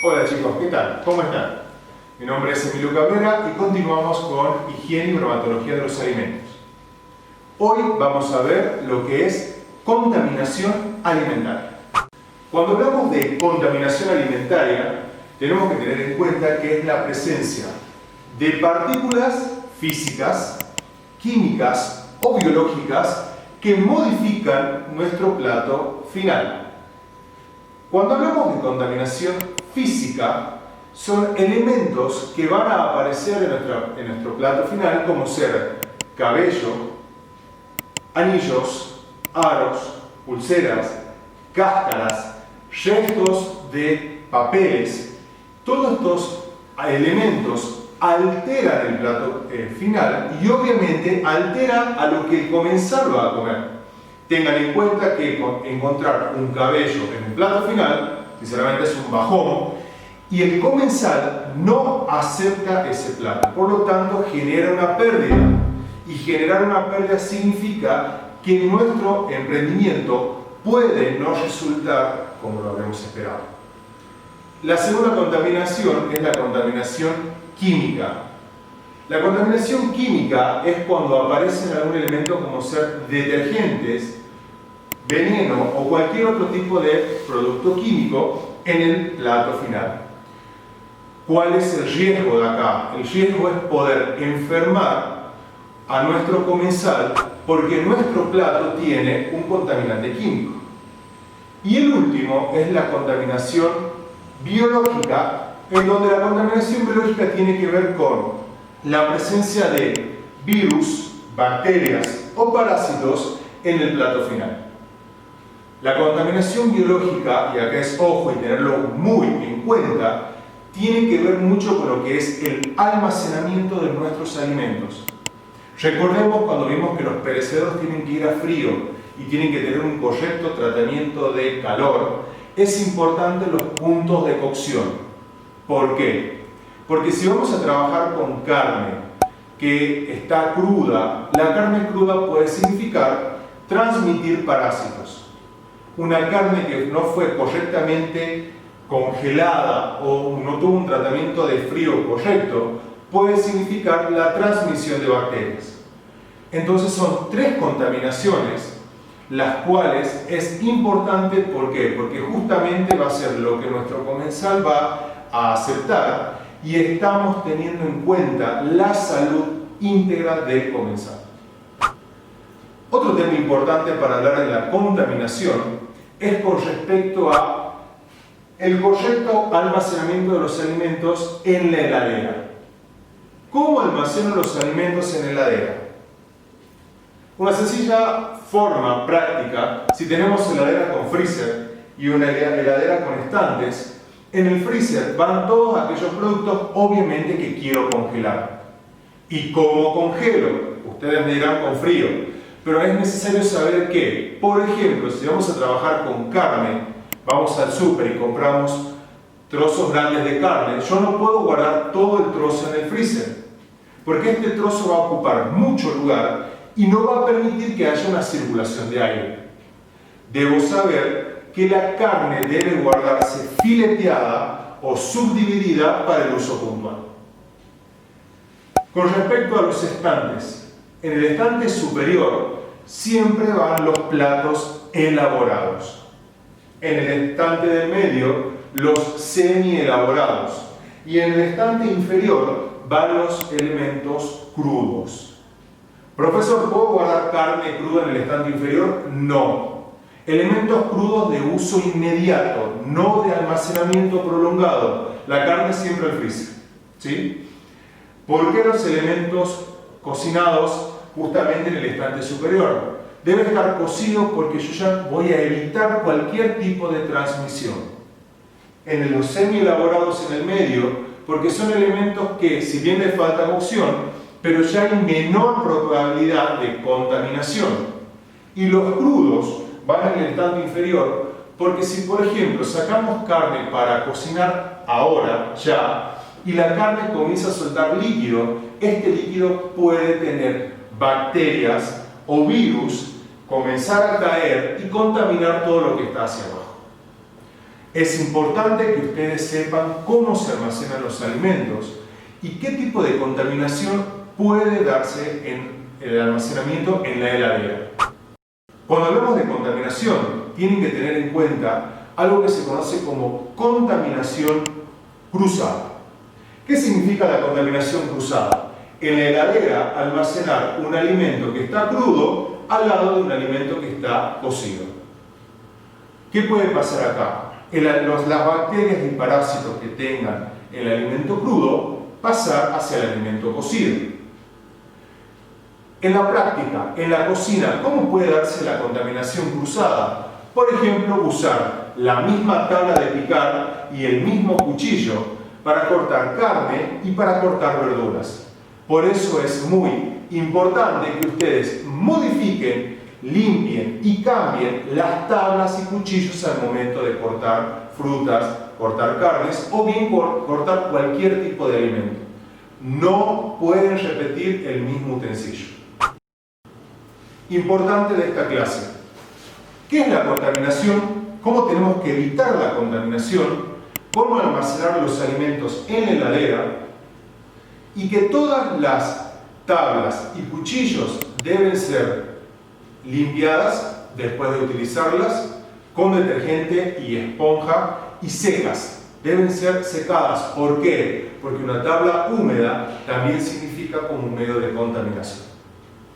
Hola chicos, ¿qué tal? ¿Cómo están? Mi nombre es Emilio Cabrera y continuamos con higiene y bromatología de los alimentos. Hoy vamos a ver lo que es contaminación alimentaria. Cuando hablamos de contaminación alimentaria, tenemos que tener en cuenta que es la presencia de partículas físicas, químicas o biológicas que modifican nuestro plato final. Cuando hablamos de contaminación física, son elementos que van a aparecer en nuestro plato final, como ser cabello, anillos, aros, pulseras, cáscaras, restos de papeles. Todos estos elementos alteran el plato final y obviamente alteran a lo que el comensal va a comer. Tengan en cuenta que encontrar un cabello en un plato final, sinceramente es un bajón, y el comensal no acepta ese plato. Por lo tanto, genera una pérdida. Y generar una pérdida significa que nuestro emprendimiento puede no resultar como lo habíamos esperado. La segunda contaminación es la contaminación química. La contaminación química es cuando aparecen algún elemento como ser detergentes, veneno o cualquier otro tipo de producto químico en el plato final. ¿Cuál es el riesgo de acá? El riesgo es poder enfermar a nuestro comensal porque nuestro plato tiene un contaminante químico. Y el último es la contaminación biológica, en donde la contaminación biológica tiene que ver con la presencia de virus, bacterias o parásitos en el plato final. La contaminación biológica, y acá es ojo y tenerlo muy en cuenta, tiene que ver mucho con lo que es el almacenamiento de nuestros alimentos. Recordemos cuando vimos que los perecederos tienen que ir a frío y tienen que tener un correcto tratamiento de calor, es importante los puntos de cocción. ¿Por qué? Porque si vamos a trabajar con carne que está cruda, la carne cruda puede significar transmitir parásitos. Una carne que no fue correctamente congelada o no tuvo un tratamiento de frío correcto puede significar la transmisión de bacterias. Entonces son tres contaminaciones las cuales es importante. ¿Por qué? Porque justamente va a ser lo que nuestro comensal va a aceptar y estamos teniendo en cuenta la salud íntegra del comensal. Otro tema importante para hablar de la contaminación es con respecto a el correcto almacenamiento de los alimentos en la heladera. ¿Cómo almaceno los alimentos en la heladera? Una sencilla forma práctica, si tenemos heladera con freezer y una heladera con estantes, en el freezer van todos aquellos productos obviamente que quiero congelar. ¿Y cómo congelo? Ustedes me dirán con frío. Pero es necesario saber que, por ejemplo, si vamos a trabajar con carne, vamos al súper y compramos trozos grandes de carne, yo no puedo guardar todo el trozo en el freezer, porque este trozo va a ocupar mucho lugar y no va a permitir que haya una circulación de aire. Debo saber que la carne debe guardarse fileteada o subdividida para el uso puntual. Con respecto a los estantes, en el estante superior siempre van los platos elaborados. En el estante del medio, los semi-elaborados. Y en el estante inferior van los elementos crudos. Profesor, ¿puedo guardar carne cruda en el estante inferior? No. Elementos crudos de uso inmediato, no de almacenamiento prolongado. La carne siempre al freezer. ¿Sí? ¿Por qué los elementos cocinados justamente en el estante superior? Debe estar cocido porque yo ya voy a evitar cualquier tipo de transmisión. En los semi-elaborados en el medio, porque son elementos que, si bien les falta cocción, pero ya hay menor probabilidad de contaminación. Y los crudos van en el estante inferior, porque si por ejemplo sacamos carne para cocinar ahora, ya, y la carne comienza a soltar líquido, este líquido puede tener bacterias o virus, comenzar a caer y contaminar todo lo que está hacia abajo. Es importante que ustedes sepan cómo se almacenan los alimentos y qué tipo de contaminación puede darse en el almacenamiento en la heladera. Cuando hablamos de contaminación, tienen que tener en cuenta algo que se conoce como contaminación cruzada. ¿Qué significa la contaminación cruzada? En la heladera almacenar un alimento que está crudo al lado de un alimento que está cocido. ¿Qué puede pasar acá? Las bacterias y parásitos que tengan el alimento crudo pasar hacia el alimento cocido. En la práctica, en la cocina, ¿cómo puede darse la contaminación cruzada? Por ejemplo, usar la misma tabla de picar y el mismo cuchillo para cortar carne y para cortar verduras. Por eso es muy importante que ustedes modifiquen, limpien y cambien las tablas y cuchillos al momento de cortar frutas, cortar carnes o bien cortar cualquier tipo de alimento. No pueden repetir el mismo utensilio. Importante de esta clase. ¿Qué es la contaminación? ¿Cómo tenemos que evitar la contaminación? ¿Cómo almacenar los alimentos en la heladera? Y que todas las tablas y cuchillos deben ser limpiadas después de utilizarlas con detergente y esponja y secas. Deben ser secadas. ¿Por qué? Porque una tabla húmeda también significa como un medio de contaminación.